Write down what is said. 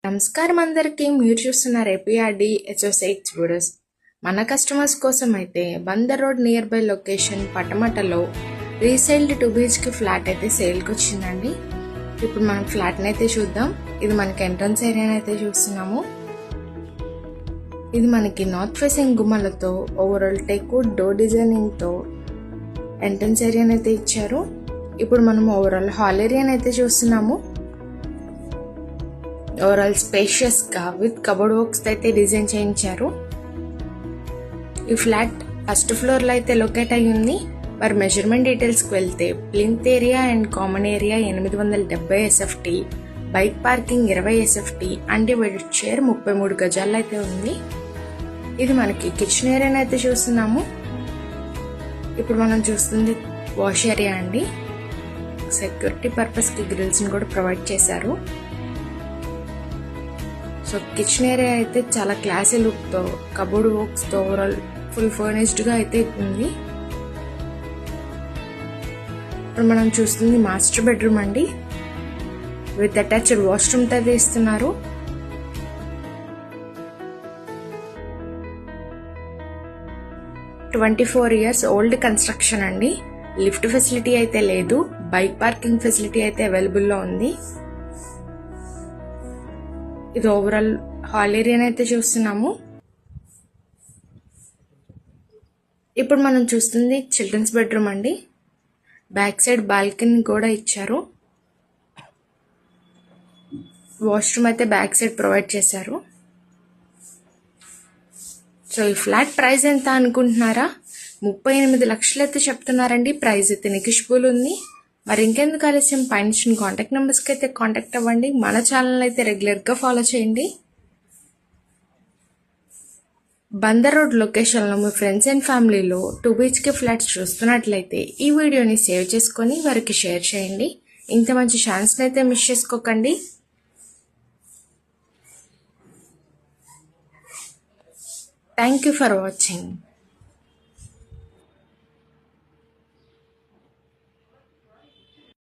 నమస్కారం అందరికీ. మీరు చూస్తున్నారు ఏపీఆర్డి హెచ్ఓ6 వీడియోస్. మన కస్టమర్స్ కోసం అయితే Bandar road near by location పటమటలో రీసేల్డ్ 2 BHK ఫ్లాట్ అయితే సేల్కి వచ్చిందండి. ఇప్పుడు మనం ఫ్లాట్ని అయితే చూద్దాం. ఇది మనకి ఎంట్రన్స్ ఏరియాని అయితే చూస్తున్నాము. ఇది మనకి నార్త్ ఫేసింగ్ గుమ్మలతో ఓవరాల్ టెక్వుడ్ డోర్ డిజైనింగ్తో ఎంట్రన్స్ ఏరియాని అయితే ఇచ్చారు. ఇప్పుడు మనం ఓవరాల్ హాల్ ఏరియాని అయితే చూస్తున్నాము. ఓవరాల్ స్పేషియస్ గా విత్ కబోర్డ్ వర్క్స్ అయితే డిజైన్ చేయించారు. ఈ ఫ్లాట్ ఫస్ట్ ఫ్లోర్ లో అయితే లొకేట్ అయి ఉంది. మరి మెజర్మెంట్ డీటెయిల్స్ కి వెళ్తే plinth area and common area 870 SFT, bike parking 20 SFT, undivided share 33 గజాల్లో అయితే ఉంది. ఇది మనకి కిచెన్ ఏరియాని అయితే చూస్తున్నాము. ఇప్పుడు మనం చూస్తుంది వాష్ ఏరియా అండి. సెక్యూరిటీ పర్పస్ కి గ్రిల్స్ ని కూడా ప్రొవైడ్ చేశారు. సో కిచెన్ ఏరియా అయితే చాలా క్లాసీ లుక్ తో కబోర్డ్ వర్క్స్ తో ఓవరాల్ ఫుల్ ఫర్నిష్డ్ గా అయితే ఉంది. ఇప్పుడు మనం చూస్తుంది మాస్టర్ బెడ్రూమ్ అండి. విత్ అటాచ్డ్ వాష్రూమ్ తో అయితే ఇస్తున్నారు. "24 years ఓల్డ్ కన్స్ట్రక్షన్ అండి. లిఫ్ట్ ఫెసిలిటీ అయితే లేదు. బైక్ పార్కింగ్ ఫెసిలిటీ అయితే అవైలబుల్ లో ఉంది. ఇది ఓవరాల్ హాల్ ఏరియాని అయితే చూస్తున్నాము. ఇప్పుడు మనం చూస్తుంది చిల్డ్రన్స్ బెడ్రూమ్ అండి. బ్యాక్ సైడ్ బాల్కనీ కూడా ఇచ్చారు. వాష్రూమ్ అయితే బ్యాక్ సైడ్ ప్రొవైడ్ చేశారు. సో ఈ ఫ్లాట్ ప్రైస్ ఎంత అనుకుంటున్నారా? 38 లక్షలు అయితే చెప్తున్నారండి. ప్రైస్ అయితే నెగోషియబుల్ ఉంది. మరి ఇంకెందుకు ఆలస్యం, పైన కాంటాక్ట్ నెంబర్స్కి అయితే కాంటాక్ట్ అవ్వండి. మన ఛానల్ అయితే రెగ్యులర్గా ఫాలో చేయండి. బందర్ రోడ్ లొకేషన్లో మీ ఫ్రెండ్స్ అండ్ ఫ్యామిలీలో 2 BHK ఫ్లాట్స్ చూస్తున్నట్లయితే ఈ వీడియోని సేవ్ చేసుకొని వారికి షేర్ చేయండి. ఇంత మంచి ఛాన్స్ని అయితే మిస్ చేసుకోకండి. Thank you for watching.